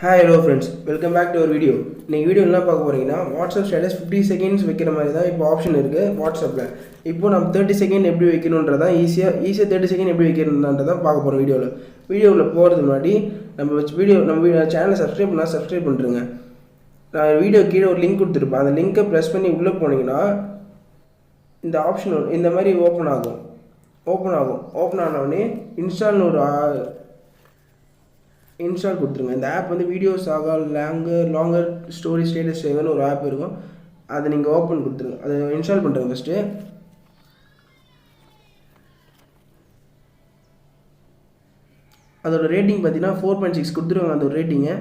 Hi, hello friends. Welcome back to our video. இன்னைக்கு video என்ன பார்க்க போறீங்கன்னா வாட்ஸ்அப் ஸ்டேட்டஸ் 50 செகண்ட்ஸ் வைக்கிற மாதிரி தான் இப்போ ஆப்ஷன் இருக்குது வாட்ஸ்அப்பில். இப்போ நம்ம 30 செகண்ட் எப்படி வைக்கணுன்றதான் ஈஸியாக 30 செகண்ட் எப்படி வைக்கணுன்றதான் பார்க்க போகிறோம் வீடியோவில் போகிறதுக்கு முன்னாடி நம்ம சேனலை சப்ஸ்கிரைப் பண்ணுறேங்க. நான் வீடியோ கீழே ஒரு லிங்க் கொடுத்துருப்பேன். அந்த லிங்க்கை ப்ரெஸ் பண்ணி உள்ளே போனீங்கன்னா இந்த ஆப்ஷன் இந்த மாதிரி ஓப்பன் ஆனவுடனே இன்ஸ்டால் கொடுத்துருங்க. இந்த ஆப் வந்து வீடியோஸ் லாங்கர் ஸ்டோரி ஸ்டேட்டஸ் சேவர்னு ஒரு ஆப் இருக்கும். அதை நீங்கள் ஓப்பன் கொடுத்துருங்க. அதை இன்ஸ்டால் பண்ணுறேங்க. ஃபஸ்ட்டு அதோட ரேட்டிங் பார்த்தீங்கன்னா 4.6 கொடுத்துருவாங்க. அந்த ஒரு ரேட்டிங்கை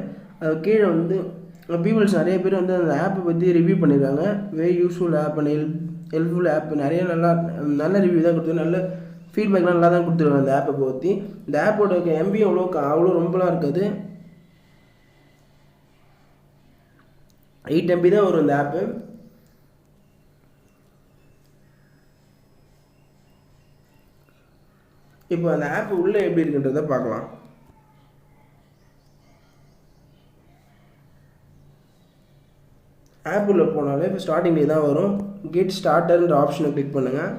அது கீழே வந்து பீப்புள்ஸ் நிறைய பேர் வந்து அந்த ஆப்பை பற்றி ரிவ்யூ பண்ணியிருக்காங்க. Very useful app and helpful app நிறைய நல்ல ரிவ்யூ தான் கொடுத்துருக்காங்க. நல்ல ஃபீட்பேக்லாம் நல்லா தான் கொடுத்துருவாங்க அந்த ஆப்பை பற்றி. இந்த ஆப்போட எம்பி அவ்வளோ ரொம்பலாம் இருக்காது. 8 MB தான் வரும் இந்த ஆப்பு. இப்போ அந்த ஆப் உள்ளே எப்படி இருக்குன்றதை பார்க்கலாம். ஆப் உள்ளே போனாலே இப்போ ஸ்டார்டிங்லேயே தான் வரும். கெட் ஸ்டார்டர்ன்ற ஆப்ஷனை கிளிக் பண்ணுங்கள்.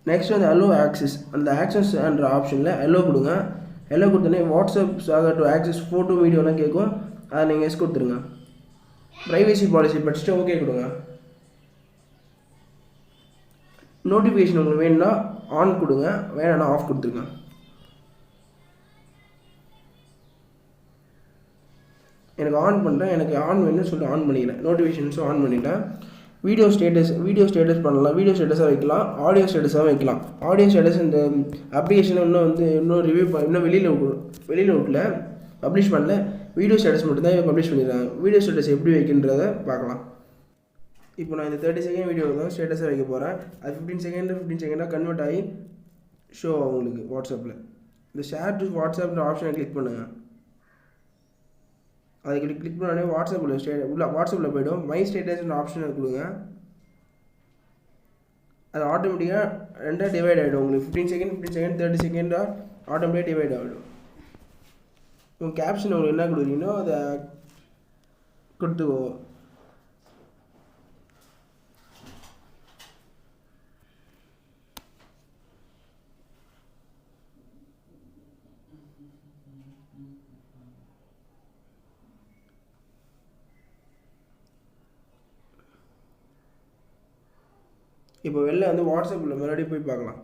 நெக்ஸ்ட் வந்து அலோ ஆக்சஸ், அந்த ஆக்சஸ் என்ற ஆப்ஷனில் அலோ கொடுங்க. அலோ கொடுத்தோன்னே வாட்ஸ்அப் டு ஆக்சஸ் ஃபோட்டோ வீடியோலாம் கேட்கும். அதை நீங்கள் எஸ் கொடுத்துருங்க. ப்ரைவசி பாலிசி படிச்சுட்டு ஓகே கொடுங்க. நோட்டிஃபிகேஷன் உங்களுக்கு வேணும்னா ஆன் கொடுங்க, வேணும்னா ஆஃப் கொடுத்துருங்க. எனக்கு ஆன் பண்ணுறேன், எனக்கு ஆன் வேணும்னு சொல்லிட்டு ஆன் பண்ணிக்கிறேன். நோட்டிஃபிகேஷன்ஸும் ஆன் பண்ணிட்டேன். வீடியோ ஸ்டேட்டஸ் பண்ணலாம். வீடியோ ஸ்டேட்டஸாக வைக்கலாம், ஆடியோ ஸ்டேட்டஸாக வைக்கலாம். ஆடியோ ஸ்டேட்டஸ் இந்த அப்ளிகேஷனை இன்னும் ரிவ்யூ இன்னும் வெளியில் விடல, பப்ளிஷ் பண்ணல. வீடியோ ஸ்டேட்டஸ் மட்டும் தான் பப்ளிஷ் பண்ணிடுறாங்க. வீடியோ ஸ்டேட்டஸ் எப்படி வைக்கின்றதை பார்க்கலாம். இப்போ நான் இந்த 30 செகண்ட் வீடியோவில் தான் ஸ்டேட்டஸாக வைக்க போகிறேன். அது 15 செகண்டாக கன்வெர்ட் ஆகி ஷோ ஆகும் உங்களுக்கு வாட்ஸ்அப்பில். இந்த ஷேர் டு வாட்ஸ்அப்ன்ற ஆப்ஷனை கிளிக் பண்ணுங்கள். அதை கிளிக் பண்ணோடனே வாட்ஸ்அப்பில் போய்டும். மை ஸ்டேட்டஸ்ன்ற ஆப்ஷனை கொடுங்க. அது ஆட்டோமேட்டிக்காக ரெண்டாக டிவைட் ஆகிடும். உங்களுக்கு 15 செகண்ட் 30 செகண்டாக ஆட்டோமேட்டிக்காக டிவைட் ஆகிடும். உங்கள் கேப்ஷன் உங்களுக்கு என்ன கொடுக்குறீங்களோ அதை கொடுத்துக்குவோம். இப்போ வெளில வந்து வாட்ஸ்அப்பில் மறுபடியும் போய் பார்க்கலாம்.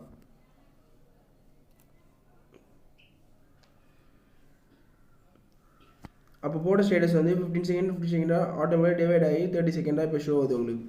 அப்போ போட்ட ஸ்டேட்டஸ் வந்து 15 செகண்டாக ஆட்டோமேட்டிக் டிவைட் ஆகி 30 செகண்டாக இப்போ ஷோ ஆகுது உங்களுக்கு.